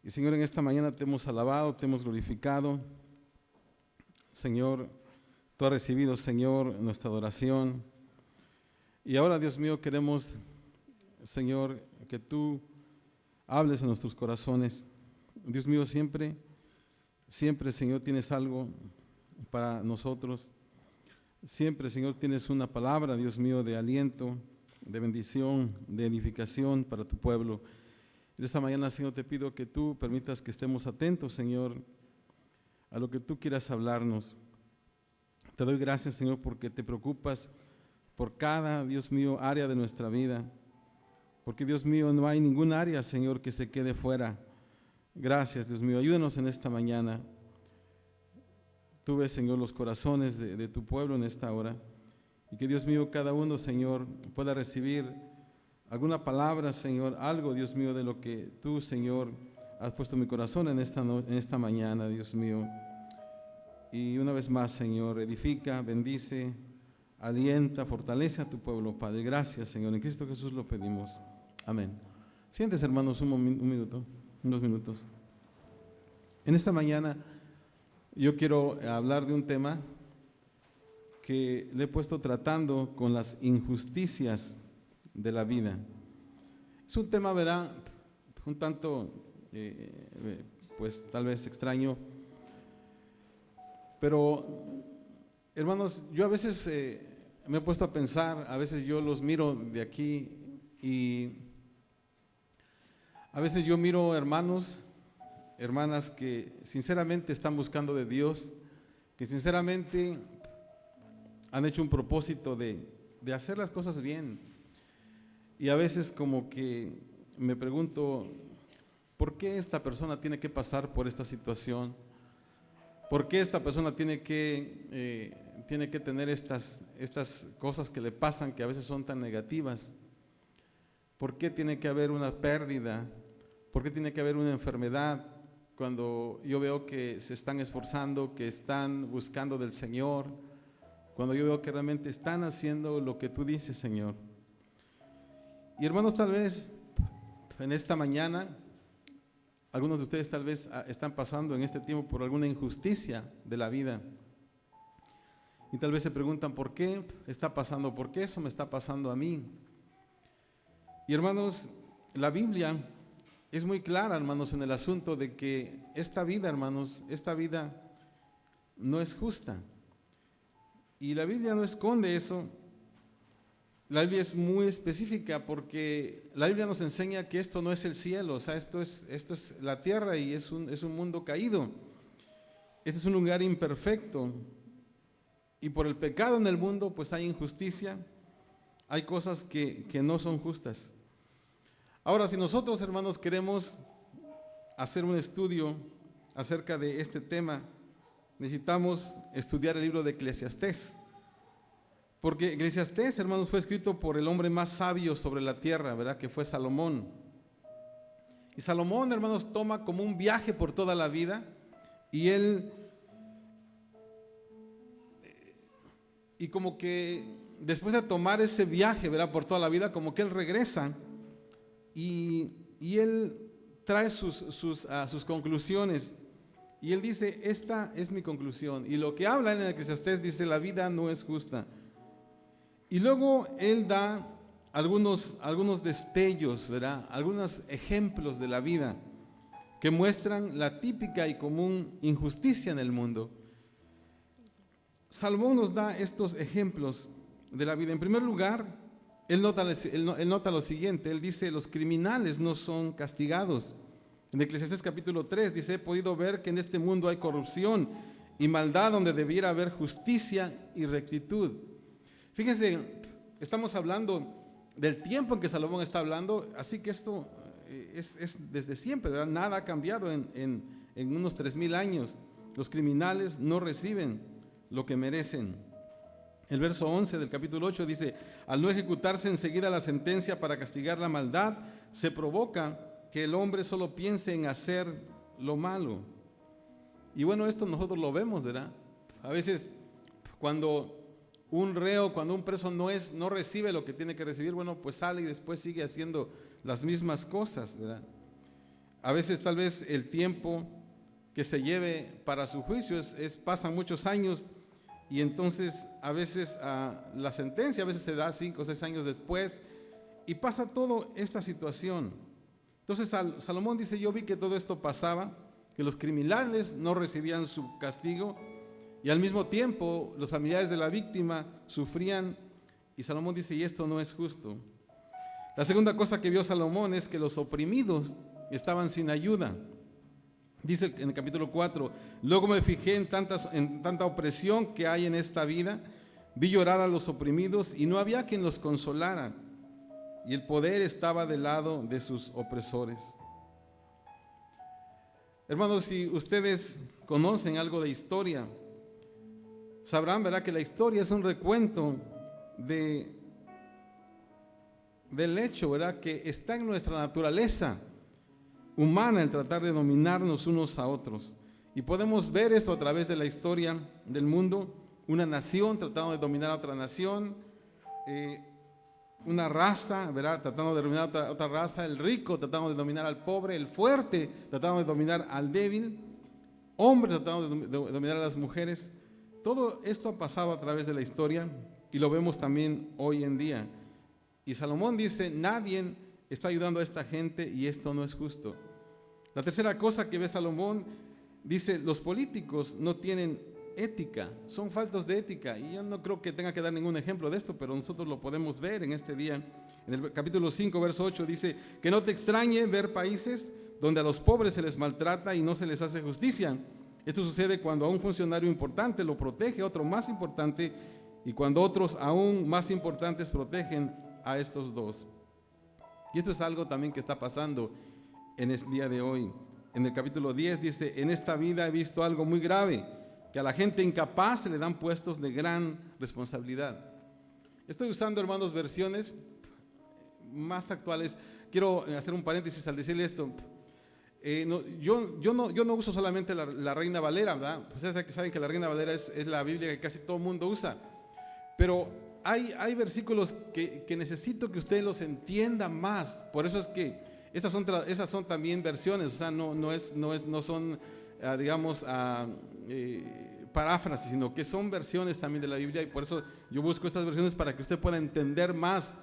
Y Señor, en esta mañana te hemos alabado, te hemos glorificado. Señor, tú has recibido, Señor, nuestra adoración. Y ahora, Dios mío, queremos, Señor, que tú hables en nuestros corazones. Dios mío, siempre, Señor, tienes algo para nosotros. Siempre, Señor, tienes una palabra, Dios mío, de aliento, de bendición, de edificación para tu pueblo. En esta mañana, Señor, te pido que tú permitas que estemos atentos, Señor, a lo que tú quieras hablarnos. Te doy gracias, Señor, porque te preocupas por cada, Dios mío, área de nuestra vida. Porque, Dios mío, no hay ningún área, Señor, que se quede fuera. Gracias, Dios mío. Ayúdanos en esta mañana. Tú ves, Señor, los corazones de tu pueblo en esta hora. Y que, Dios mío, cada uno, Señor, pueda recibir alguna palabra, Señor, algo, Dios mío, de lo que tú, Señor, has puesto en mi corazón en esta mañana, Dios mío. Y una vez más, Señor, edifica, bendice, alienta, fortalece a tu pueblo, Padre. Gracias, Señor. En Cristo Jesús lo pedimos. Amén. Siéntese, hermanos, un minuto, unos minutos. En esta mañana yo quiero hablar de un tema que le he puesto tratando con las injusticias de la vida. Es un tema, verá, un tanto, pues tal vez extraño, pero hermanos, yo a veces me he puesto a pensar, a veces yo los miro de aquí y a veces yo miro hermanos, hermanas que sinceramente están buscando de Dios, que sinceramente han hecho un propósito de hacer las cosas bien. Y a veces como que me pregunto, ¿por qué esta persona tiene que pasar por esta situación? ¿Por qué esta persona tiene que tener estas cosas que le pasan, que a veces son tan negativas? ¿Por qué tiene que haber una pérdida? ¿Por qué tiene que haber una enfermedad? Cuando yo veo que se están esforzando, que están buscando del Señor, cuando yo veo que realmente están haciendo lo que tú dices, Señor. Y hermanos, tal vez en esta mañana, algunos de ustedes tal vez están pasando en este tiempo por alguna injusticia de la vida. Y tal vez se preguntan, ¿por qué está pasando? ¿Por qué eso me está pasando a mí? Y hermanos, la Biblia es muy clara, hermanos, en el asunto de que esta vida, hermanos, esta vida no es justa. Y la Biblia no esconde eso. La Biblia es muy específica porque la Biblia nos enseña que esto no es el cielo, o sea, esto es la tierra y es un mundo caído. Este es un lugar imperfecto y por el pecado en el mundo pues hay injusticia, hay cosas que no son justas. Ahora, si nosotros, hermanos, queremos hacer un estudio acerca de este tema, necesitamos estudiar el libro de Eclesiastés. Porque Eclesiastés, hermanos, fue escrito por el hombre más sabio sobre la tierra, ¿verdad? Que fue Salomón. Y Salomón, hermanos, toma como un viaje por toda la vida y él, y como que después de tomar ese viaje, ¿verdad? Por toda la vida, como que él regresa y él trae sus conclusiones. Y él dice, esta es mi conclusión. Y lo que habla en Eclesiastés dice, la vida no es justa. Y luego él da algunos destellos, ¿verdad? Algunos ejemplos de la vida que muestran la típica y común injusticia en el mundo. Salomón nos da estos ejemplos de la vida. En primer lugar, él nota lo siguiente, él dice, los criminales no son castigados. En Eclesiastés capítulo 3 dice, he podido ver que en este mundo hay corrupción y maldad donde debiera haber justicia y rectitud. Fíjense, estamos hablando del tiempo en que Salomón está hablando, así que esto es desde siempre, ¿verdad? Nada ha cambiado en unos 3000 años. Los criminales no reciben lo que merecen. El verso 11 del capítulo 8 dice, al no ejecutarse enseguida la sentencia para castigar la maldad, se provoca que el hombre solo piense en hacer lo malo. Y bueno, esto nosotros lo vemos, ¿verdad? A veces cuando un reo, cuando un preso no recibe lo que tiene que recibir, bueno, pues sale y después sigue haciendo las mismas cosas, ¿verdad? A veces tal vez el tiempo que se lleve para su juicio pasan muchos años, y entonces a veces la sentencia a veces se da 5 o 6 años después, y pasa toda esta situación. Entonces Salomón dice: yo vi que todo esto pasaba, que los criminales no recibían su castigo, y al mismo tiempo los familiares de la víctima sufrían, y Salomón dice: y esto no es justo. La segunda cosa que vio Salomón es que los oprimidos estaban sin ayuda. Dice en el capítulo 4: luego me fijé en tanta opresión que hay en esta vida, vi llorar a los oprimidos y no había quien los consolara, y el poder estaba del lado de sus opresores. Hermanos, si ustedes conocen algo de historia, sabrán, ¿verdad?, que la historia es un recuento del hecho, ¿verdad?, que está en nuestra naturaleza humana el tratar de dominarnos unos a otros. Y podemos ver esto a través de la historia del mundo: una nación tratando de dominar a otra nación, una raza, ¿verdad?, tratando de dominar a otra raza, el rico tratando de dominar al pobre, el fuerte tratando de dominar al débil, hombres tratando de dominar a las mujeres. Todo esto ha pasado a través de la historia y lo vemos también hoy en día. Y Salomón dice: nadie está ayudando a esta gente y esto no es justo. La tercera cosa que ve Salomón, dice: los políticos no tienen ética, son faltos de ética. Y yo no creo que tenga que dar ningún ejemplo de esto, pero nosotros lo podemos ver en este día. En el capítulo 5, verso 8 dice: que no te extrañe ver países donde a los pobres se les maltrata y no se les hace justicia. Esto sucede cuando a un funcionario importante lo protege otro más importante, y cuando otros aún más importantes protegen a estos dos. Y esto es algo también que está pasando en el día de hoy. En el capítulo 10 dice: en esta vida he visto algo muy grave, que a la gente incapaz se le dan puestos de gran responsabilidad. Estoy usando, hermanos, versiones más actuales. Quiero hacer un paréntesis al decirle esto. Yo no uso solamente la Reina Valera, ¿verdad? Pues ustedes saben que la Reina Valera es la Biblia que casi todo el mundo usa. Pero hay versículos que necesito que ustedes los entiendan más. Por eso es que esas son también versiones, o sea, no son, digamos, paráfrasis, sino que son versiones también de la Biblia, y por eso yo busco estas versiones para que usted pueda entender más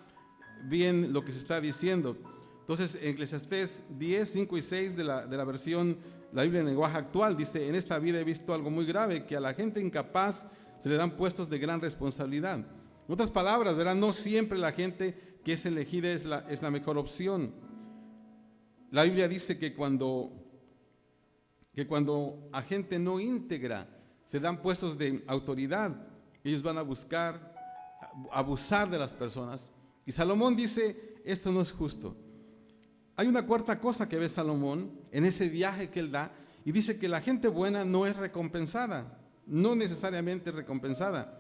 bien lo que se está diciendo. Entonces, en Eclesiastés 10, 5 y 6 de la versión, la Biblia en lenguaje actual, dice: en esta vida he visto algo muy grave, que a la gente incapaz se le dan puestos de gran responsabilidad. En otras palabras, ¿verdad?, no siempre la gente que es elegida es la mejor opción. La Biblia dice que cuando a gente no íntegra se dan puestos de autoridad, ellos van a buscar abusar de las personas. Y Salomón dice: esto no es justo. Hay una cuarta cosa que ve Salomón en ese viaje que él da, y dice que la gente buena no es recompensada, no necesariamente recompensada,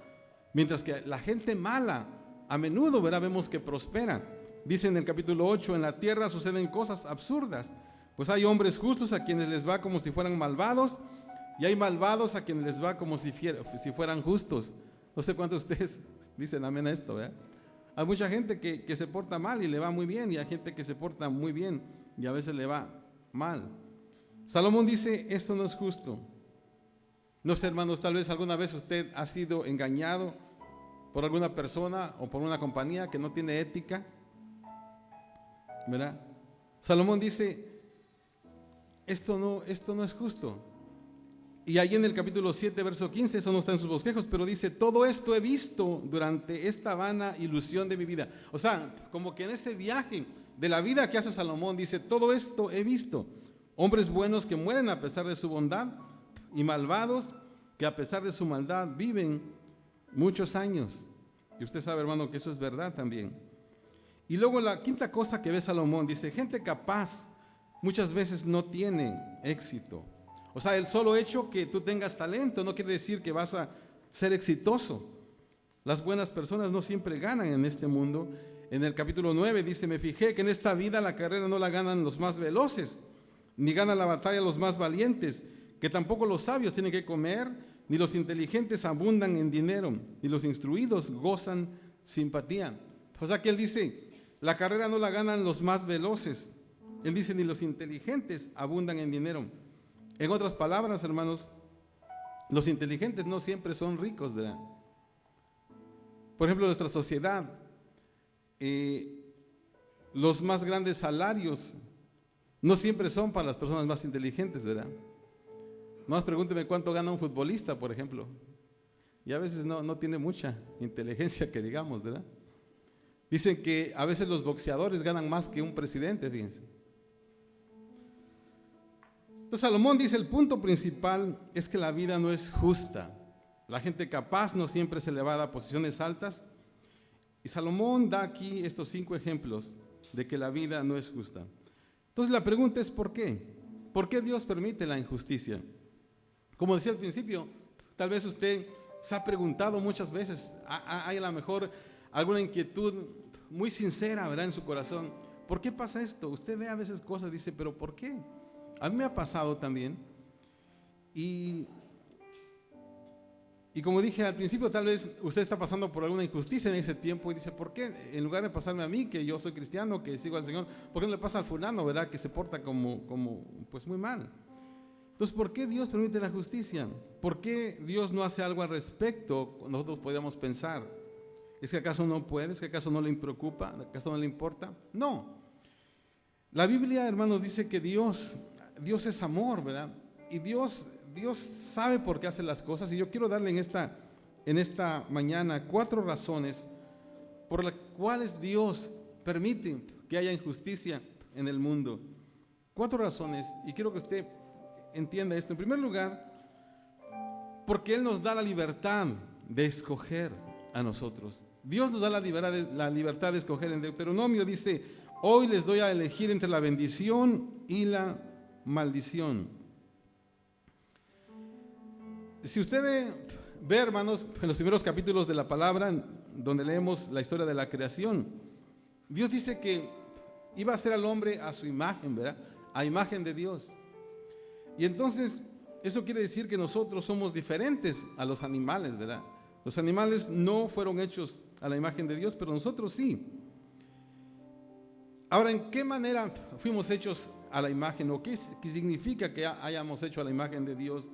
mientras que la gente mala a menudo, ¿verdad?, vemos que prospera. Dice en el capítulo 8: en la tierra suceden cosas absurdas, pues hay hombres justos a quienes les va como si fueran malvados, y hay malvados a quienes les va como si fueran justos. No sé cuántos de ustedes dicen amén a esto, ¿verdad? Hay mucha gente que se porta mal y le va muy bien, y hay gente que se porta muy bien y a veces le va mal. Salomón dice: esto no es justo. No sé, hermanos, tal vez alguna vez usted ha sido engañado por alguna persona o por una compañía que no tiene ética, ¿verdad? Salomón dice: esto no es justo. Y ahí en el capítulo 7, verso 15, eso no está en sus bosquejos, pero dice: todo esto he visto durante esta vana ilusión de mi vida. O sea, como que en ese viaje de la vida que hace Salomón, dice: todo esto he visto. Hombres buenos que mueren a pesar de su bondad, y malvados que a pesar de su maldad viven muchos años. Y usted sabe, hermano, que eso es verdad también. Y luego la quinta cosa que ve Salomón, dice: gente capaz muchas veces no tiene éxito. O sea, el solo hecho que tú tengas talento no quiere decir que vas a ser exitoso. Las buenas personas no siempre ganan en este mundo. En el capítulo 9 dice: me fijé que en esta vida la carrera no la ganan los más veloces, ni ganan la batalla los más valientes, que tampoco los sabios tienen que comer, ni los inteligentes abundan en dinero, ni los instruidos gozan simpatía. O sea que él dice: la carrera no la ganan los más veloces, Él dice, ni los inteligentes abundan en dinero. En otras palabras, hermanos, los inteligentes no siempre son ricos, ¿verdad? Por ejemplo, nuestra sociedad, los más grandes salarios no siempre son para las personas más inteligentes, ¿verdad? Nomás pregúnteme cuánto gana un futbolista, por ejemplo. Y a veces no tiene mucha inteligencia que digamos, ¿verdad? Dicen que a veces los boxeadores ganan más que un presidente, fíjense. Entonces Salomón dice, el punto principal es que la vida no es justa. La gente capaz no siempre es elevada a posiciones altas. Y Salomón da aquí estos 5 ejemplos de que la vida no es justa. Entonces la pregunta es ¿por qué? ¿Por qué Dios permite la injusticia? Como decía al principio, tal vez usted se ha preguntado muchas veces, hay a lo mejor alguna inquietud muy sincera, ¿verdad?, en su corazón. ¿Por qué pasa esto? Usted ve a veces cosas y dice, ¿pero por qué? A mí me ha pasado también. Y como dije al principio, tal vez usted está pasando por alguna injusticia en ese tiempo y dice, ¿por qué? En lugar de pasarme a mí, que yo soy cristiano, que sigo al Señor, ¿por qué no le pasa al fulano, verdad, que se porta como pues muy mal? Entonces, ¿por qué Dios permite la justicia? ¿Por qué Dios no hace algo al respecto? Nosotros podríamos pensar, ¿es que acaso no puede? ¿Es que acaso no le preocupa? ¿Acaso no le importa? No. La Biblia, hermanos, dice que Dios es amor, ¿verdad? Y Dios sabe por qué hace las cosas. Y yo quiero darle en esta mañana 4 razones por las cuales Dios permite que haya injusticia en el mundo. 4 razones, y quiero que usted entienda esto. En primer lugar, porque Él nos da la libertad de escoger a nosotros. Dios nos da la libertad de escoger. En Deuteronomio dice, hoy les doy a elegir entre la bendición y la maldición. Si usted ve, hermanos, en los primeros capítulos de la palabra, donde leemos la historia de la creación, Dios dice que iba a hacer al hombre a su imagen, ¿verdad? A imagen de Dios. Y entonces, eso quiere decir que nosotros somos diferentes a los animales, ¿verdad? Los animales no fueron hechos a la imagen de Dios, pero nosotros sí. Ahora, ¿en qué manera fuimos hechos a la imagen? ¿O qué significa que hayamos hecho a la imagen de Dios?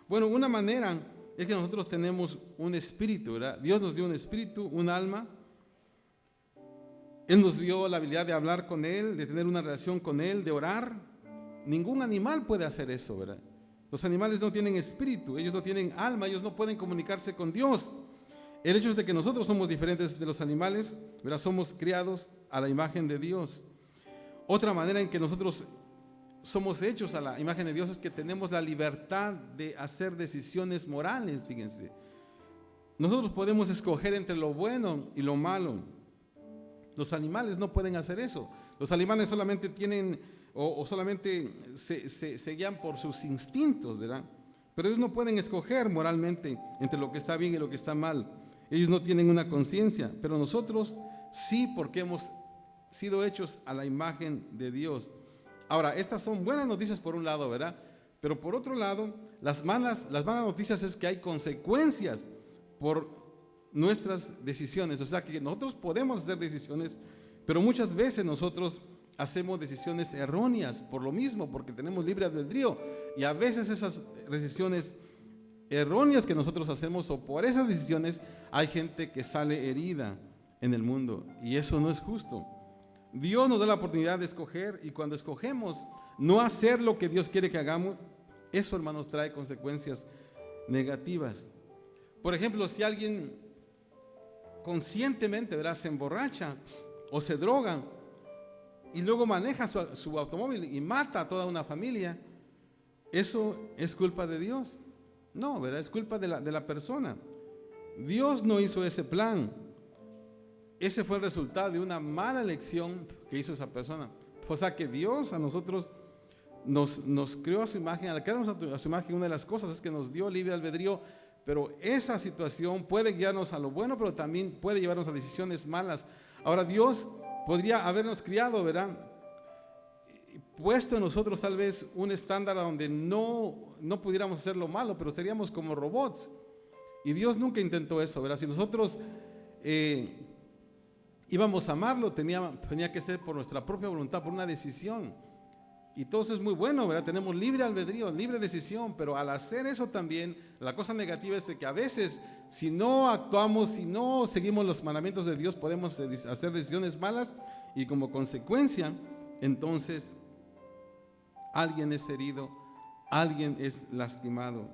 Bueno, una manera es que nosotros tenemos un espíritu, ¿verdad? Dios nos dio un espíritu, un alma. Él nos dio la habilidad de hablar con Él, de tener una relación con Él, de orar. Ningún animal puede hacer eso, ¿verdad? Los animales no tienen espíritu, ellos no tienen alma, ellos no pueden comunicarse con Dios. El hecho es de que nosotros somos diferentes de los animales, ¿verdad? Somos criados a la imagen de Dios. Otra manera en que nosotros somos hechos a la imagen de Dios es que tenemos la libertad de hacer decisiones morales, fíjense. Nosotros podemos escoger entre lo bueno y lo malo. Los animales no pueden hacer eso. Los animales solamente tienen o solamente se guían por sus instintos, ¿verdad? Pero ellos no pueden escoger moralmente entre lo que está bien y lo que está mal. Ellos no tienen una conciencia, pero nosotros sí, porque hemos sido hechos a la imagen de Dios. Ahora, estas son buenas noticias por un lado, ¿verdad? Pero por otro lado, las malas noticias es que hay consecuencias por nuestras decisiones. O sea que nosotros podemos hacer decisiones, pero muchas veces nosotros hacemos decisiones erróneas por lo mismo, porque tenemos libre albedrío. Y a veces esas decisiones erróneas que nosotros hacemos, o por esas decisiones, hay gente que sale herida en el mundo. Y eso no es justo. Dios nos da la oportunidad de escoger, y cuando escogemos no hacer lo que Dios quiere que hagamos, eso, hermanos, trae consecuencias negativas. Por ejemplo, si alguien conscientemente, ¿verdad?, se emborracha o se droga y luego maneja su automóvil y mata a toda una familia, ¿eso es culpa de Dios? No, ¿verdad? Es culpa de la persona. Dios no hizo ese plan. Ese fue el resultado de una mala elección que hizo esa persona. O sea que Dios a nosotros nos creó a su imagen. Al crearnos a su imagen, una de las cosas es que nos dio libre albedrío, pero esa situación puede guiarnos a lo bueno, pero también puede llevarnos a decisiones malas. Ahora, Dios podría habernos criado, ¿verdad?, puesto en nosotros tal vez un estándar donde no pudiéramos hacer lo malo, pero seríamos como robots. Y Dios nunca intentó eso, ¿verdad? Si nosotros íbamos a amarlo, tenía que ser por nuestra propia voluntad, por una decisión. Y todo eso es muy bueno, ¿verdad? Tenemos libre albedrío, libre decisión, pero al hacer eso también, la cosa negativa es de que a veces, si no actuamos, si no seguimos los mandamientos de Dios, podemos hacer decisiones malas y como consecuencia, entonces, alguien es herido, alguien es lastimado.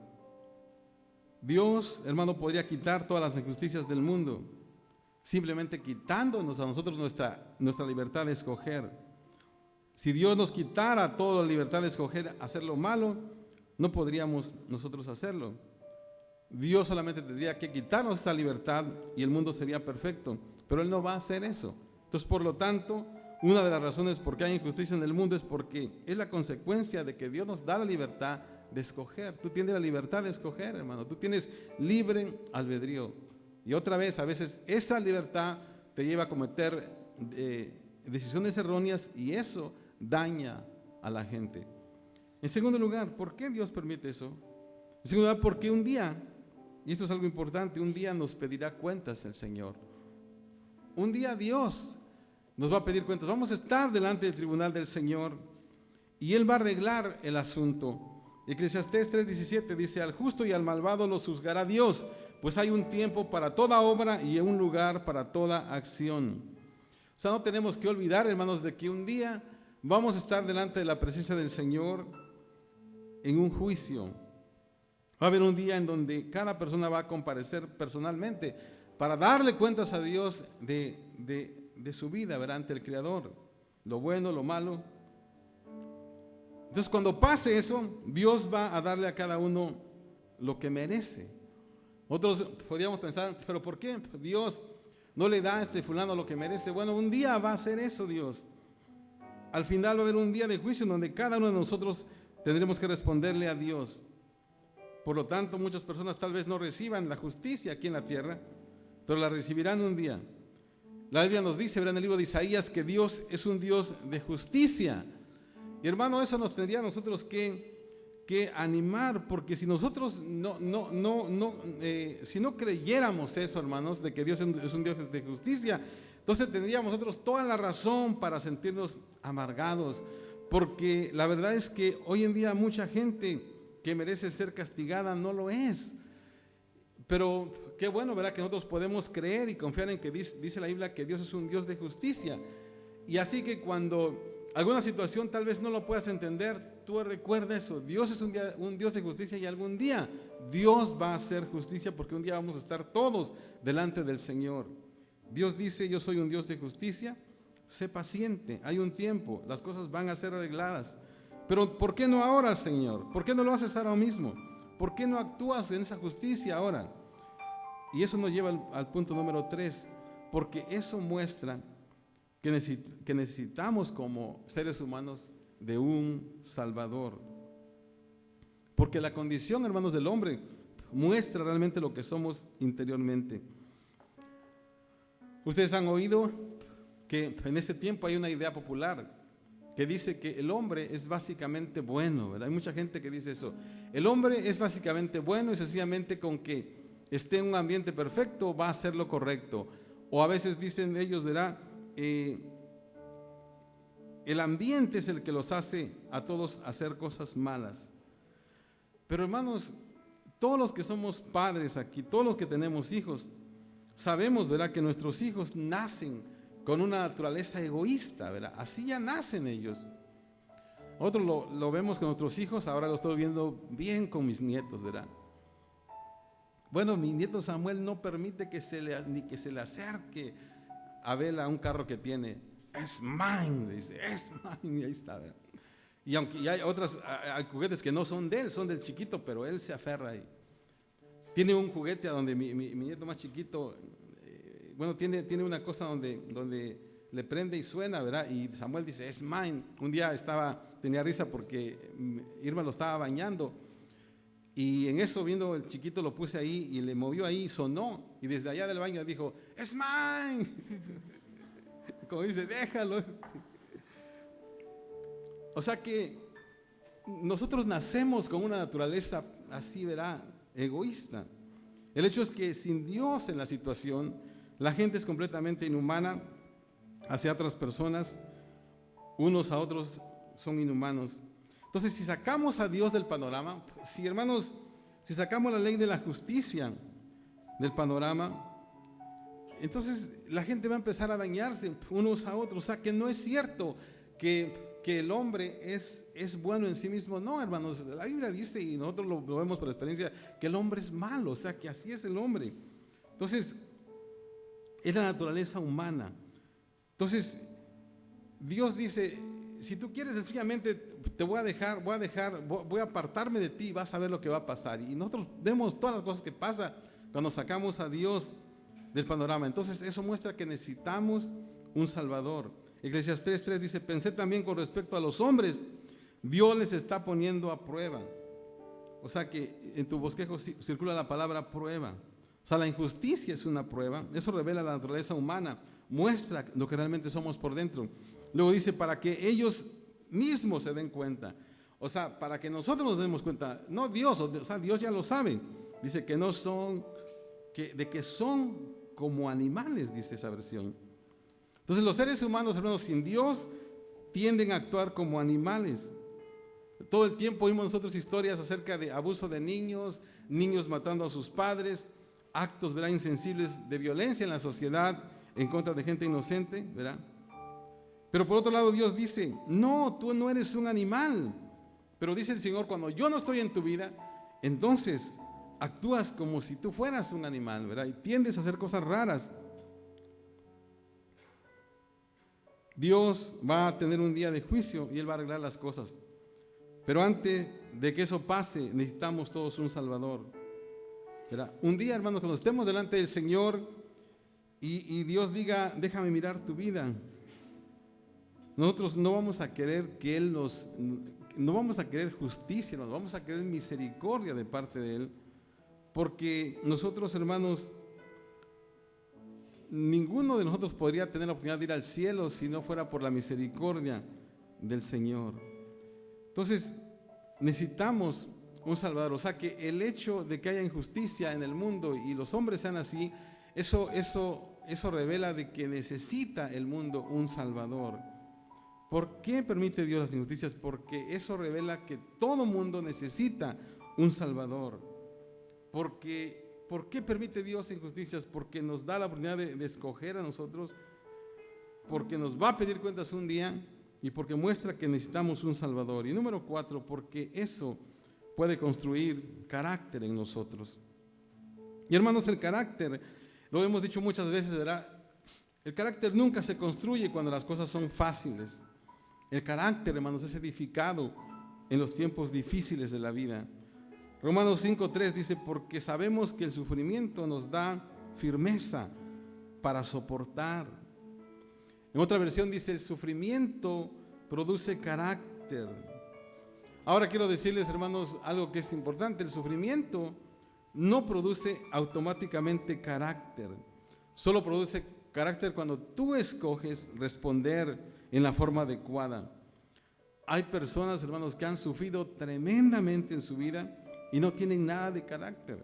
Dios, hermano, podría quitar todas las injusticias del mundo, simplemente quitándonos a nosotros nuestra libertad de escoger. Si Dios nos quitara toda la libertad de escoger hacer lo malo, no podríamos nosotros hacerlo. Dios solamente tendría que quitarnos esa libertad y el mundo sería perfecto, pero Él no va a hacer eso. Entonces, por lo tanto, una de las razones por qué hay injusticia en el mundo es porque es la consecuencia de que Dios nos da la libertad de escoger. Tú tienes la libertad de escoger, hermano. Tú tienes libre albedrío. Y otra vez, a veces esa libertad te lleva a cometer decisiones erróneas y eso daña a la gente. En segundo lugar, ¿por qué Dios permite eso? En segundo lugar, porque un día, y esto es algo importante, un día nos pedirá cuentas el Señor. Un día Dios nos va a pedir cuentas. Vamos a estar delante del tribunal del Señor y Él va a arreglar el asunto. Eclesiastés 3:17 dice: al justo y al malvado los juzgará Dios, pues hay un tiempo para toda obra y un lugar para toda acción. O sea, no tenemos que olvidar, hermanos, de que un día vamos a estar delante de la presencia del Señor en un juicio. Va a haber un día en donde cada persona va a comparecer personalmente para darle cuentas a Dios de su vida, ¿verdad? Ante el Creador, lo bueno, lo malo. Entonces, cuando pase eso, Dios va a darle a cada uno lo que merece. Otros podríamos pensar, ¿pero por qué Dios no le da a este fulano lo que merece? Bueno, un día va a hacer eso Dios. Al final va a haber un día de juicio en donde cada uno de nosotros tendremos que responderle a Dios. Por lo tanto, muchas personas tal vez no reciban la justicia aquí en la tierra, pero la recibirán un día. La Biblia nos dice, ¿verdad?, en el libro de Isaías, que Dios es un Dios de justicia. Y hermano, eso nos tendría a nosotros que animar, porque si nosotros si no creyéramos eso, hermanos, de que Dios es un Dios de justicia, entonces tendríamos nosotros toda la razón para sentirnos amargados, porque la verdad es que hoy en día mucha gente que merece ser castigada no lo es. Pero qué bueno, ¿verdad?, que nosotros podemos creer y confiar en que dice la Biblia que Dios es un Dios de justicia. Y así que cuando alguna situación tal vez no lo puedas entender, tú recuerda eso: Dios es un Dios de justicia, y algún día Dios va a hacer justicia, porque un día vamos a estar todos delante del Señor. Dios dice: yo soy un Dios de justicia, sé paciente, hay un tiempo, las cosas van a ser arregladas. Pero ¿por qué no ahora, Señor? ¿Por qué no lo haces ahora mismo? ¿Por qué no actúas en esa justicia ahora? Y eso nos lleva al punto número 3, porque eso muestra que necesitamos como seres humanos de un Salvador. Porque la condición, hermanos, del hombre muestra realmente lo que somos interiormente. Ustedes han oído que en este tiempo hay una idea popular que dice que el hombre es básicamente bueno, ¿verdad? Hay mucha gente que dice eso. El hombre es básicamente bueno y sencillamente con que esté en un ambiente perfecto va a hacer lo correcto. O a veces dicen ellos, ¿verdad?, el ambiente es el que los hace a todos hacer cosas malas. Pero hermanos, todos los que somos padres aquí, todos los que tenemos hijos, sabemos, ¿verdad?, que nuestros hijos nacen con una naturaleza egoísta, ¿verdad? Así ya nacen ellos. Nosotros lo vemos con nuestros hijos, ahora lo estoy viendo bien con mis nietos, ¿verdad? Bueno, mi nieto Samuel no permite ni que se le acerque a Bela a un carro que tiene. Es mine, dice, es mine, y ahí está, ¿verdad? Y aunque ya hay juguetes que no son de él, son del chiquito, pero él se aferra ahí. Tiene un juguete a donde mi nieto más chiquito, tiene una cosa donde le prende y suena, ¿verdad? Y Samuel dice, es mine. Un día tenía risa porque Irma lo estaba bañando, y en eso, viendo el chiquito, lo puse ahí y le movió ahí y sonó, y desde allá del baño dijo, es mine. Como dice, déjalo. O sea que nosotros nacemos con una naturaleza así, ¿verdad?, egoísta. El hecho es que sin Dios en la situación, la gente es completamente inhumana hacia otras personas, unos a otros son inhumanos. Entonces, si sacamos a Dios del panorama, si hermanos, si sacamos la ley de la justicia del panorama, entonces la gente va a empezar a dañarse unos a otros. O sea, que no es cierto que el hombre es bueno en sí mismo. No, hermanos, la Biblia dice, y nosotros lo vemos por experiencia, que el hombre es malo. O sea, que así es el hombre. Entonces, es la naturaleza humana. Entonces, Dios dice, si tú quieres, sencillamente te voy a apartarme de ti y vas a ver lo que va a pasar. Y nosotros vemos todas las cosas que pasan cuando sacamos a Dios del panorama. Entonces eso muestra que necesitamos un Salvador. Eclesiastés 3:3 dice, pensé también con respecto a los hombres, Dios les está poniendo a prueba. O sea que en tu bosquejo circula la palabra prueba. O sea, la injusticia es una prueba. Eso revela la naturaleza humana, muestra lo que realmente somos por dentro. Luego dice, para que ellos mismos se den cuenta. O sea, para que nosotros nos demos cuenta. No Dios, o sea, Dios ya lo sabe. Dice que no son, de que son como animales, dice esa versión. Entonces los seres humanos, hermanos, sin Dios, tienden a actuar como animales. Todo el tiempo oímos nosotros historias acerca de abuso de niños, niños matando a sus padres, actos, ¿verdad?, insensibles de violencia en la sociedad en contra de gente inocente, ¿verdad? Pero por otro lado Dios dice, no, tú no eres un animal. Pero dice el Señor, cuando yo no estoy en tu vida, entonces actúas como si tú fueras un animal, ¿verdad? Y tiendes a hacer cosas raras. Dios va a tener un día de juicio y Él va a arreglar las cosas. Pero antes de que eso pase, necesitamos todos un Salvador, ¿verdad? Un día, hermanos, cuando estemos delante del Señor y Dios diga, déjame mirar tu vida, nosotros no vamos a querer que Él no vamos a querer justicia, nos vamos a querer misericordia de parte de Él, porque nosotros, hermanos, ninguno de nosotros podría tener la oportunidad de ir al cielo si no fuera por la misericordia del Señor. Entonces, necesitamos un Salvador. O sea, que el hecho de que haya injusticia en el mundo y los hombres sean así, eso revela de que necesita el mundo un Salvador. ¿Por qué permite Dios las injusticias? Porque eso revela que todo mundo necesita un Salvador. ¿Por qué permite Dios injusticias? Porque nos da la oportunidad de escoger a nosotros, porque nos va a pedir cuentas un día y porque muestra que necesitamos un Salvador. Y número 4, porque eso puede construir carácter en nosotros. Y hermanos, el carácter, lo hemos dicho muchas veces, ¿verdad? El carácter nunca se construye cuando las cosas son fáciles. El carácter, hermanos, es edificado en los tiempos difíciles de la vida. Romanos 5:3 dice, porque sabemos que el sufrimiento nos da firmeza para soportar. En otra versión dice, el sufrimiento produce carácter. Ahora quiero decirles, hermanos, algo que es importante. El sufrimiento no produce automáticamente carácter. Solo produce carácter cuando tú escoges responder en la forma adecuada. Hay personas, hermanos, que han sufrido tremendamente en su vida y no tienen nada de carácter.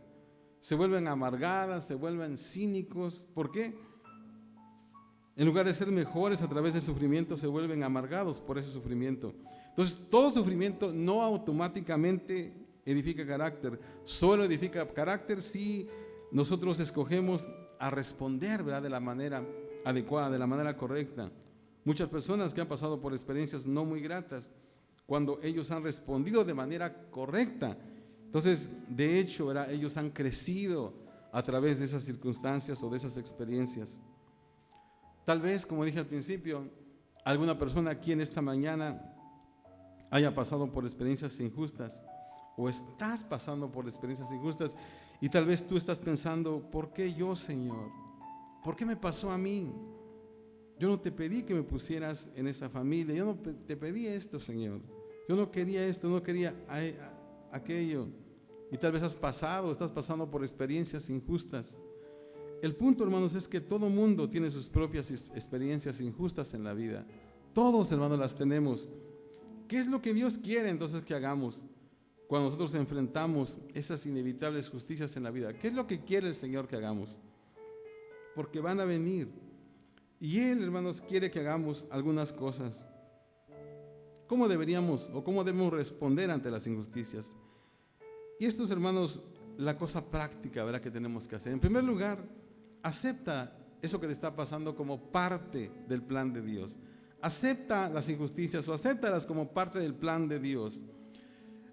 Se vuelven amargadas, se vuelven cínicos. ¿Por qué? En lugar de ser mejores a través del sufrimiento, se vuelven amargados por ese sufrimiento. Entonces, todo sufrimiento no automáticamente edifica carácter. Solo edifica carácter si nosotros escogemos a responder, ¿verdad?, de la manera adecuada, de la manera correcta. Muchas personas que han pasado por experiencias no muy gratas, cuando ellos han respondido de manera correcta, entonces, de hecho, ¿verdad?, ellos han crecido a través de esas circunstancias o de esas experiencias. Tal vez, como dije al principio, alguna persona aquí en esta mañana haya pasado por experiencias injustas o estás pasando por experiencias injustas y tal vez tú estás pensando, ¿por qué yo, Señor? ¿Por qué me pasó a mí? Yo no te pedí que me pusieras en esa familia, yo no te pedí esto, Señor. Yo no quería esto, no quería aquello. Y tal vez estás pasando por experiencias injustas. El punto, hermanos, es que todo mundo tiene sus propias experiencias injustas en la vida. Todos, hermanos, las tenemos. ¿Qué es lo que Dios quiere entonces que hagamos cuando nosotros enfrentamos esas inevitables justicias en la vida? ¿Qué es lo que quiere el Señor que hagamos? Porque van a venir. Y Él, hermanos, quiere que hagamos algunas cosas. ¿Cómo deberíamos o cómo debemos responder ante las injusticias? Y esto es, hermanos, la cosa práctica, ¿verdad?, que tenemos que hacer. En primer lugar, acepta eso que te está pasando como parte del plan de Dios. Acepta las injusticias o acéptalas como parte del plan de Dios.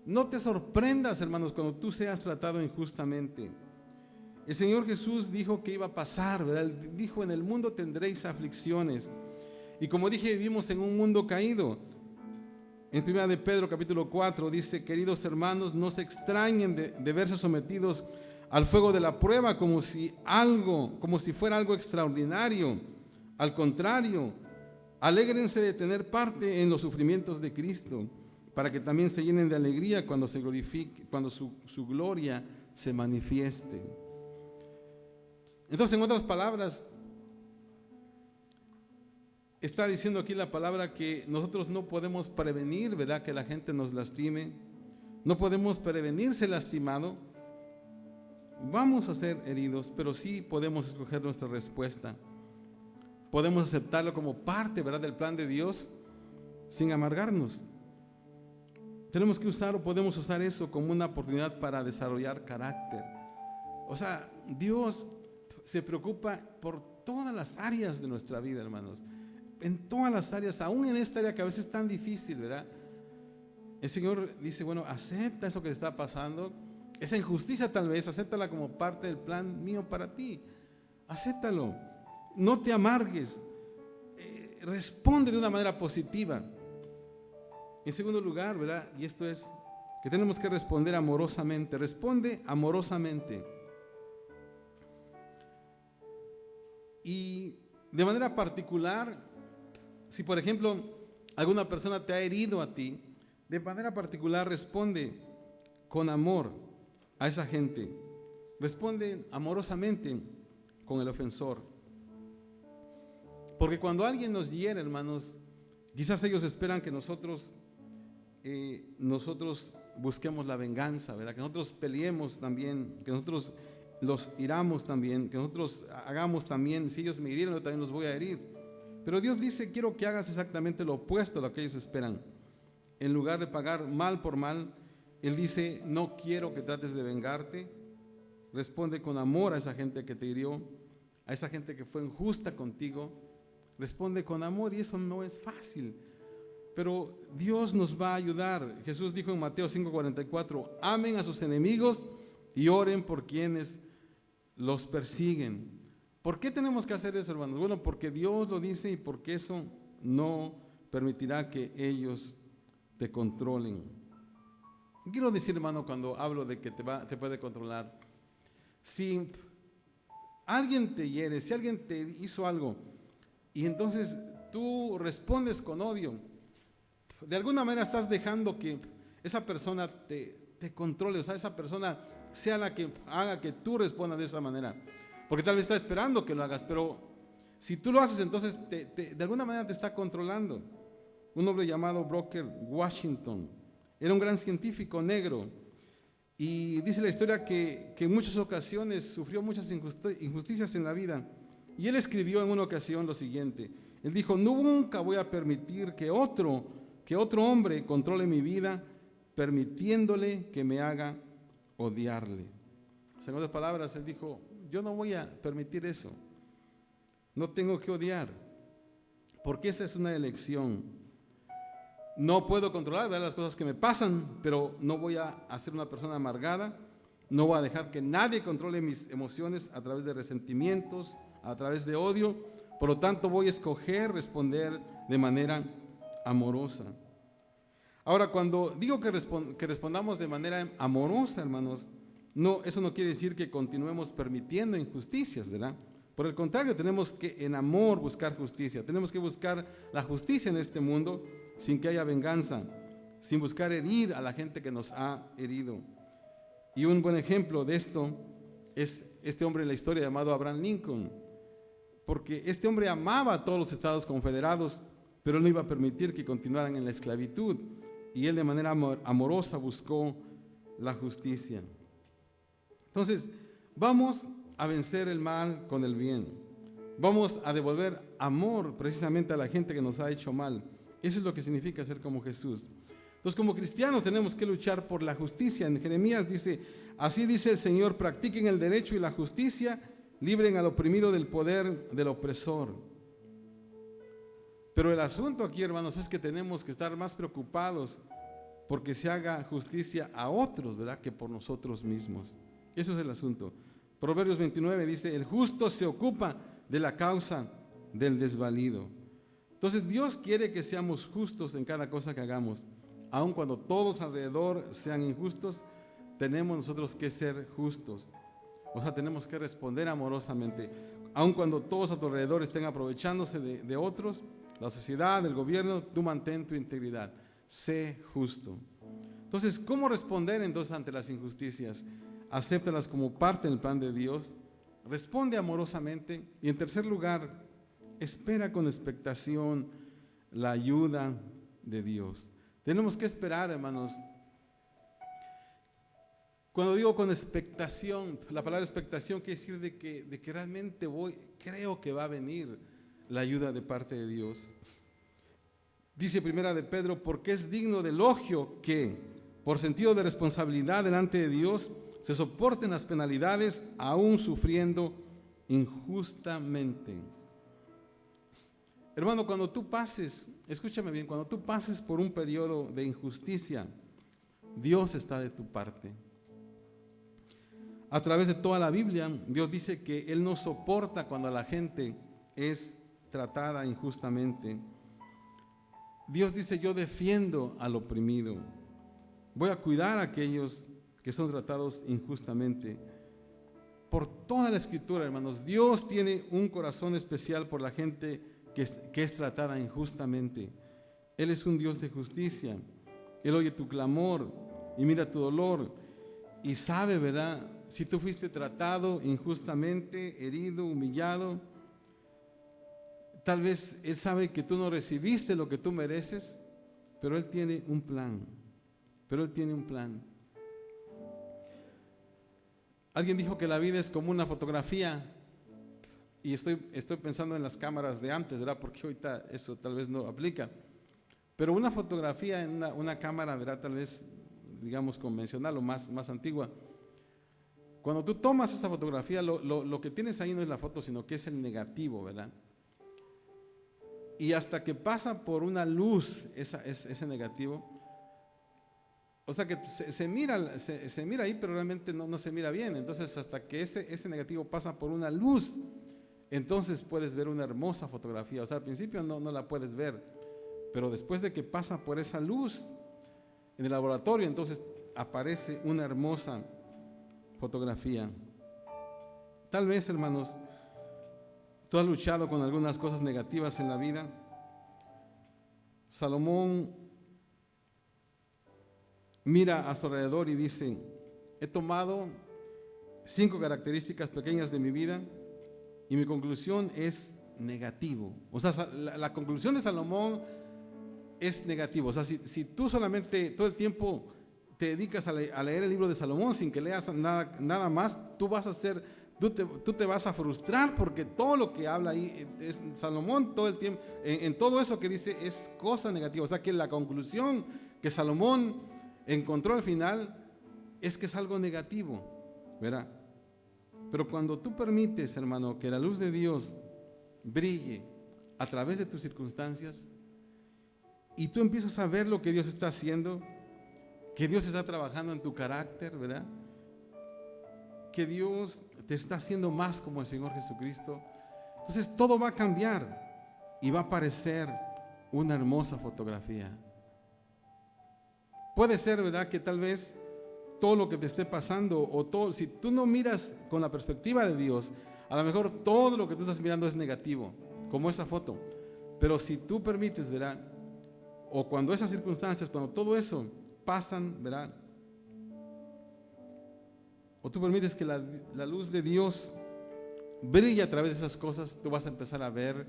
No te sorprendas, hermanos, cuando tú seas tratado injustamente. El Señor Jesús dijo que iba a pasar, ¿verdad? Él dijo: en el mundo tendréis aflicciones. Y como dije, vivimos en un mundo caído. En 1 de Pedro capítulo 4 dice: queridos hermanos, no se extrañen de verse sometidos al fuego de la prueba como si fuera algo extraordinario. Al contrario, alégrense de tener parte en los sufrimientos de Cristo, para que también se llenen de alegría cuando se glorifique, cuando su gloria se manifieste. Entonces, en otras palabras, está diciendo aquí la palabra que nosotros no podemos prevenir, ¿verdad?, que la gente nos lastime. No podemos prevenir ser lastimado. Vamos a ser heridos, pero sí podemos escoger nuestra respuesta. Podemos aceptarlo como parte, ¿verdad?, del plan de Dios sin amargarnos. Tenemos que usar o podemos usar eso como una oportunidad para desarrollar carácter. O sea, Dios se preocupa por todas las áreas de nuestra vida, hermanos. En todas las áreas, aún en esta área que a veces es tan difícil, ¿verdad? El Señor dice: bueno, acepta eso que te está pasando, esa injusticia tal vez, acéptala como parte del plan mío para ti. Acéptalo, no te amargues, responde de una manera positiva. En segundo lugar, ¿verdad?, y esto es que tenemos que responder amorosamente. Responde amorosamente. Y de manera particular, si por ejemplo alguna persona te ha herido a ti, de manera particular responde con amor a esa gente. Responde amorosamente con el ofensor. Porque cuando alguien nos hiere, hermanos, quizás ellos esperan que nosotros busquemos la venganza, ¿verdad?, que nosotros peleemos también, que nosotros los hiramos también, que nosotros hagamos también. Si ellos me hirieron, yo también los voy a herir. Pero Dios dice: quiero que hagas exactamente lo opuesto a lo que ellos esperan. En lugar de pagar mal por mal, Él dice: no quiero que trates de vengarte. Responde con amor a esa gente que te hirió, a esa gente que fue injusta contigo. Responde con amor, y eso no es fácil, pero Dios nos va a ayudar. Jesús dijo en Mateo 5:44: amen a sus enemigos y oren por quienes los persiguen. ¿Por qué tenemos que hacer eso, hermanos? Bueno, porque Dios lo dice y porque eso no permitirá que ellos te controlen. Quiero decir, hermano, cuando hablo de que te puede controlar, si alguien te hiere, si alguien te hizo algo y entonces tú respondes con odio, de alguna manera estás dejando que esa persona te controle. O sea, esa persona sea la que haga que tú respondas de esa manera, porque tal vez está esperando que lo hagas, pero si tú lo haces, entonces de alguna manera te está controlando. Un hombre llamado Booker Washington era un gran científico negro, y dice la historia que en muchas ocasiones sufrió muchas injusticias en la vida, y él escribió en una ocasión lo siguiente. Él dijo: nunca voy a permitir que otro hombre controle mi vida, permitiéndole que me haga odiarle. En otras palabras, él dijo: yo no voy a permitir eso, no tengo que odiar, porque esa es una elección. No puedo controlar, ¿verdad?, las cosas que me pasan, pero no voy a ser una persona amargada. No voy a dejar que nadie controle mis emociones a través de resentimientos, a través de odio. Por lo tanto, voy a escoger responder de manera amorosa. Ahora, cuando digo que respondamos de manera amorosa, hermanos, eso no quiere decir que continuemos permitiendo injusticias, ¿verdad? Por el contrario, tenemos que en amor buscar justicia. Tenemos que buscar la justicia en este mundo sin que haya venganza, sin buscar herir a la gente que nos ha herido. Y un buen ejemplo de esto es este hombre en la historia llamado Abraham Lincoln, porque este hombre amaba a todos los Estados Confederados, pero no iba a permitir que continuaran en la esclavitud, y él de manera amorosa buscó la justicia. Entonces, vamos a vencer el mal con el bien. Vamos a devolver amor precisamente a la gente que nos ha hecho mal. Eso es lo que significa ser como Jesús. Entonces, como cristianos tenemos que luchar por la justicia. En Jeremías dice, así dice el Señor, practiquen el derecho y la justicia, libren al oprimido del poder del opresor. Pero el asunto aquí, hermanos, es que tenemos que estar más preocupados porque se haga justicia a otros, ¿verdad?, que por nosotros mismos. Eso es el asunto. Proverbios 29 dice, el justo se ocupa de la causa del desvalido. Entonces Dios quiere que seamos justos en cada cosa que hagamos. Aun cuando todos alrededor sean injustos, tenemos nosotros que ser justos. O sea, tenemos que responder amorosamente. Aun cuando todos a tu alrededor estén aprovechándose de otros, la sociedad, el gobierno, tú mantén tu integridad. Sé justo. Entonces, ¿cómo responder entonces ante las injusticias? Acéptalas como parte del plan de Dios. Responde amorosamente. Y en tercer lugar, espera con expectación la ayuda de Dios. Tenemos que esperar, hermanos. Cuando digo con expectación, la palabra expectación quiere decir de que realmente creo que va a venir la ayuda de parte de Dios. Dice primera de Pedro, porque es digno de elogio que, por sentido de responsabilidad delante de Dios, se soporten las penalidades aún sufriendo injustamente. Hermano, cuando tú pases, escúchame bien, cuando tú pases por un periodo de injusticia, Dios está de tu parte. A través de toda la Biblia, Dios dice que Él no soporta cuando la gente es tratada injustamente. Dios dice, yo defiendo al oprimido. Voy a cuidar a aquellos que son tratados injustamente. Por toda la Escritura, hermanos, Dios tiene un corazón especial por la gente que es tratada injustamente. Él es un Dios de justicia. Él oye tu clamor y mira tu dolor y sabe, ¿verdad?, si tú fuiste tratado injustamente, herido, humillado. Tal vez Él sabe que tú no recibiste lo que tú mereces, pero Él tiene un plan. Alguien dijo que la vida es como una fotografía. Y estoy pensando en las cámaras de antes, ¿verdad? Porque ahorita eso tal vez no aplica. Pero una fotografía en una cámara, ¿verdad?, tal vez, digamos, convencional o más antigua. Cuando tú tomas esa fotografía, lo que tienes ahí no es la foto, sino que es el negativo, ¿verdad? Y hasta que pasa por una luz ese negativo, o sea que se mira ahí, pero realmente no se mira bien. Entonces, hasta que ese negativo pasa por una luz, entonces puedes ver una hermosa fotografía. O sea, al principio no la puedes ver, pero después de que pasa por esa luz en el laboratorio, entonces aparece una hermosa fotografía. Tal vez, hermanos, tú has luchado con algunas cosas negativas en la vida. Salomón mira a su alrededor y dice, he tomado 5 características pequeñas de mi vida y mi conclusión es negativo. O sea, la conclusión de Salomón es negativo. O sea, si tú solamente todo el tiempo te dedicas a leer el libro de Salomón sin que leas nada más, tú te vas a frustrar, porque todo lo que habla ahí es Salomón todo el tiempo, en todo eso que dice es cosa negativa. O sea que la conclusión que Salomón encontró al final es que es algo negativo, ¿verdad? Pero cuando tú permites, hermano, que la luz de Dios brille a través de tus circunstancias y tú empiezas a ver lo que Dios está haciendo, que Dios está trabajando en tu carácter, ¿verdad?, que Dios te está haciendo más como el Señor Jesucristo, entonces todo va a cambiar y va a aparecer una hermosa fotografía. Puede ser, ¿verdad?, que tal vez todo lo que te esté pasando si tú no miras con la perspectiva de Dios, a lo mejor todo lo que tú estás mirando es negativo, como esa foto. Pero si tú permites, ¿verdad?, o cuando esas circunstancias, cuando todo eso pasan, ¿verdad?, o tú permites que la luz de Dios brille a través de esas cosas, tú vas a empezar a ver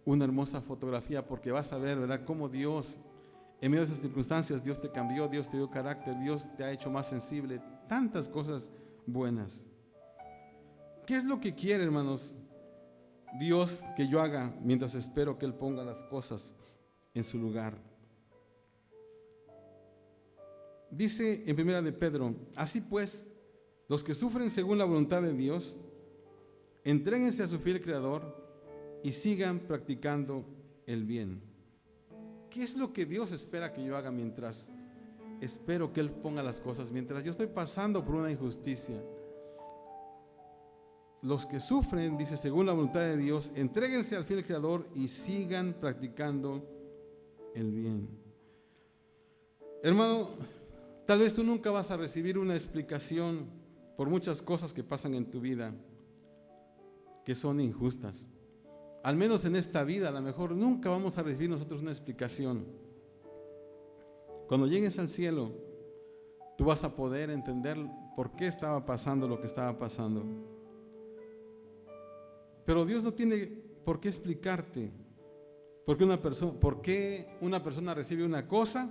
una hermosa fotografía, porque vas a ver, ¿verdad?, cómo Dios, en medio de esas circunstancias, Dios te cambió, Dios te dio carácter, Dios te ha hecho más sensible, tantas cosas buenas. ¿Qué es lo que quiere, hermanos, Dios que yo haga mientras espero que Él ponga las cosas en su lugar. Dice en primera de Pedro: así pues, los que sufren según la voluntad de Dios, entréguense a su fiel Creador y sigan practicando el bien. ¿Qué es lo que Dios espera que yo haga mientras espero que Él ponga las cosas? Mientras yo estoy pasando por una injusticia. Los que sufren, dice, según la voluntad de Dios, entréguense al fiel Creador y sigan practicando el bien. Hermano, tal vez tú nunca vas a recibir una explicación por muchas cosas que pasan en tu vida que son injustas. Al menos en esta vida, a lo mejor nunca vamos a recibir nosotros una explicación. Cuando llegues al cielo, tú vas a poder entender por qué estaba pasando lo que estaba pasando. Pero Dios no tiene por qué explicarte por qué una persona recibe una cosa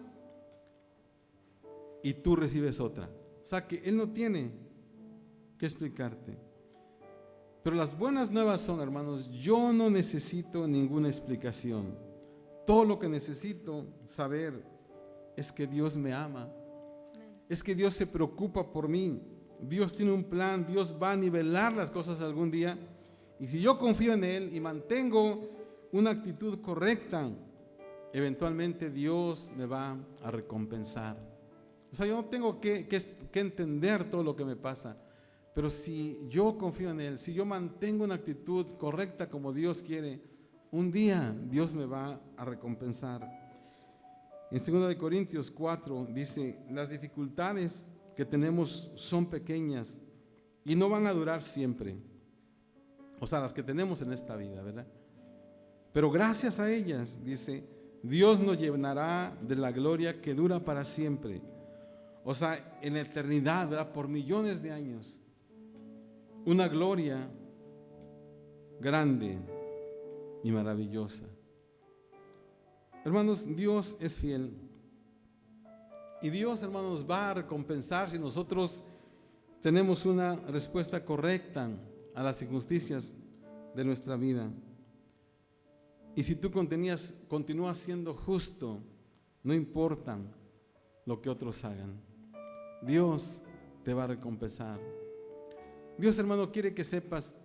y tú recibes otra. O sea que Él no tiene que explicarte. Pero las buenas nuevas son, hermanos, yo no necesito ninguna explicación. Todo lo que necesito saber es que Dios me ama. Es que Dios se preocupa por mí. Dios tiene un plan. Dios va a nivelar las cosas algún día. Y si yo confío en Él y mantengo una actitud correcta, eventualmente Dios me va a recompensar. O sea, yo no tengo que entender todo lo que me pasa. Pero si yo confío en Él, si yo mantengo una actitud correcta como Dios quiere, un día Dios me va a recompensar. En 2 Corintios 4 dice: las dificultades que tenemos son pequeñas y no van a durar siempre. O sea, las que tenemos en esta vida, ¿verdad? Pero gracias a ellas, dice, Dios nos llenará de la gloria que dura para siempre. O sea, en la eternidad, ¿verdad? Por millones de años. Una gloria grande y maravillosa. Hermanos, Dios es fiel. Y Dios, hermanos, va a recompensar si nosotros tenemos una respuesta correcta a las injusticias de nuestra vida. Y si tú continúas siendo justo, no importa lo que otros hagan, Dios te va a recompensar. Dios, hermano, quiere que sepas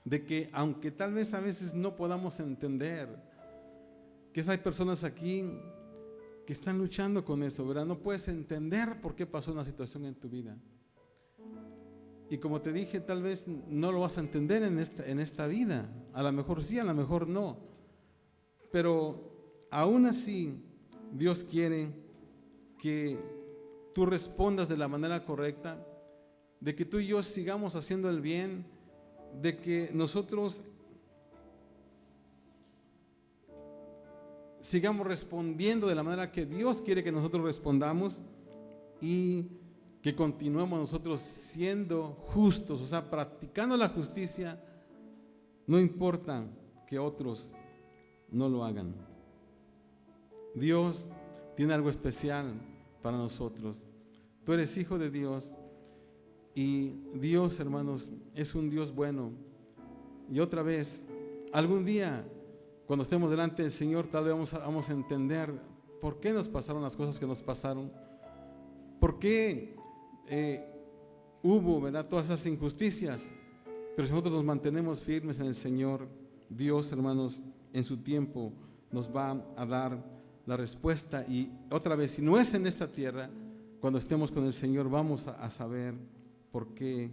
de que aunque tal vez a veces no podamos entender, que hay personas aquí que están luchando con eso, ¿verdad? No puedes entender por qué pasó una situación en tu vida. Y como te dije, tal vez no lo vas a entender en esta vida. A lo mejor sí, a lo mejor no. Pero aún así, Dios quiere que tú respondas de la manera correcta, de que tú y yo sigamos haciendo el bien, de que nosotros sigamos respondiendo de la manera que Dios quiere que nosotros respondamos y que continuemos nosotros siendo justos, o sea, practicando la justicia, no importa que otros no lo hagan. Dios tiene algo especial para nosotros. Tú eres hijo de Dios y Dios, hermanos, es un Dios bueno. Y otra vez, algún día, cuando estemos delante del Señor, tal vez vamos a entender por qué nos pasaron las cosas que nos pasaron, por qué hubo, ¿verdad?, todas esas injusticias. Pero si nosotros nos mantenemos firmes en el Señor, Dios, hermanos, en su tiempo nos va a dar la respuesta. Y otra vez, si no es en esta tierra, cuando estemos con el Señor vamos a saber por qué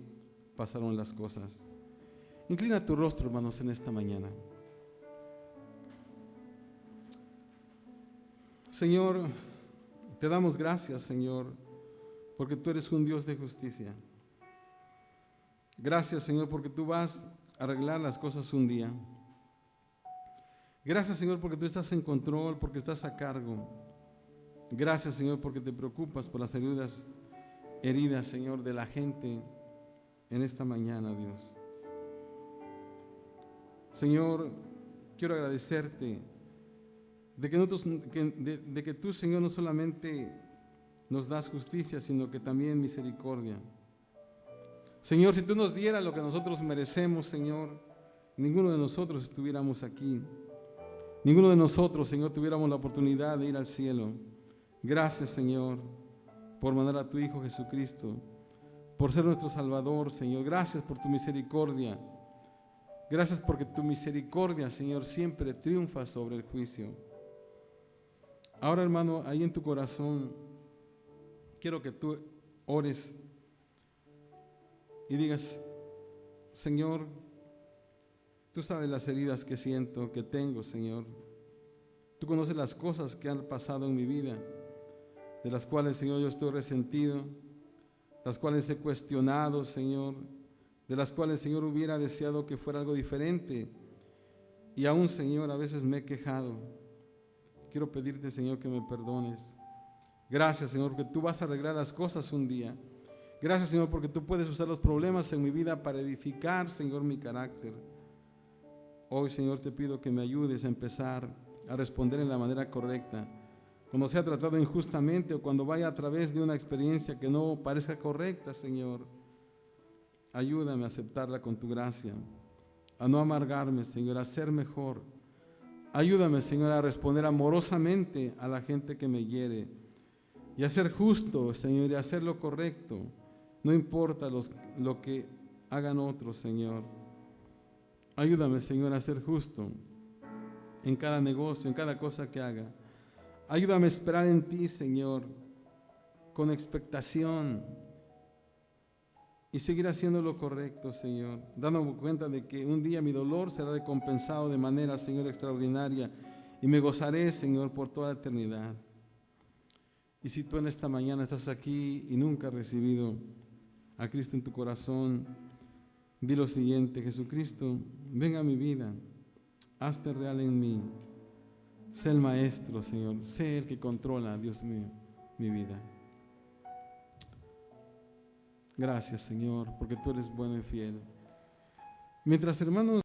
pasaron las cosas. Inclina tu rostro, hermanos, en esta mañana. Señor, te damos gracias, Señor, porque tú eres un Dios de justicia. Gracias, Señor, porque tú vas a arreglar las cosas un día. Gracias, Señor, porque tú estás en control, porque estás a cargo. Gracias, Señor, porque te preocupas por las heridas, Señor, de la gente en esta mañana, Dios. Señor, quiero agradecerte de que tú, Señor, no solamente nos das justicia, sino que también misericordia. Señor, si tú nos dieras lo que nosotros merecemos, Señor, ninguno de nosotros estuviéramos aquí. ninguno de nosotros, Señor, tuviéramos la oportunidad de ir al cielo. Gracias, Señor, por mandar a tu Hijo Jesucristo, por ser nuestro Salvador, Señor. Gracias por tu misericordia. Gracias porque tu misericordia, Señor, siempre triunfa sobre el juicio. Ahora, hermano, ahí en tu corazón, quiero que tú ores y digas: Señor, tú sabes las heridas que siento, que tengo, Señor. Tú conoces las cosas que han pasado en mi vida, de las cuales, Señor, yo estoy resentido, las cuales he cuestionado, Señor, de las cuales, Señor, hubiera deseado que fuera algo diferente. Y aún, Señor, a veces me he quejado. Quiero pedirte, Señor, que me perdones. Gracias, Señor, porque tú vas a arreglar las cosas un día. Gracias, Señor, porque tú puedes usar los problemas en mi vida para edificar, Señor, mi carácter. Hoy, Señor, te pido que me ayudes a empezar a responder en la manera correcta. Cuando sea tratado injustamente o cuando vaya a través de una experiencia que no parezca correcta, Señor, ayúdame a aceptarla con tu gracia, a no amargarme, Señor, a ser mejor. Ayúdame, Señor, a responder amorosamente a la gente que me hiere y a ser justo, Señor, y a hacer lo correcto. No importa lo que hagan otros, Señor. Ayúdame, Señor, a ser justo en cada negocio, en cada cosa que haga. Ayúdame a esperar en ti, Señor, con expectación y seguir haciendo lo correcto, Señor, dándome cuenta de que un día mi dolor será recompensado de manera, Señor, extraordinaria y me gozaré, Señor, por toda la eternidad. Y si tú en esta mañana estás aquí y nunca has recibido a Cristo en tu corazón, di lo siguiente: Jesucristo, ven a mi vida, hazte real en mí, sé el maestro, Señor, sé el que controla, Dios mío, mi vida. Gracias, Señor, porque tú eres bueno y fiel. Mientras, hermanos,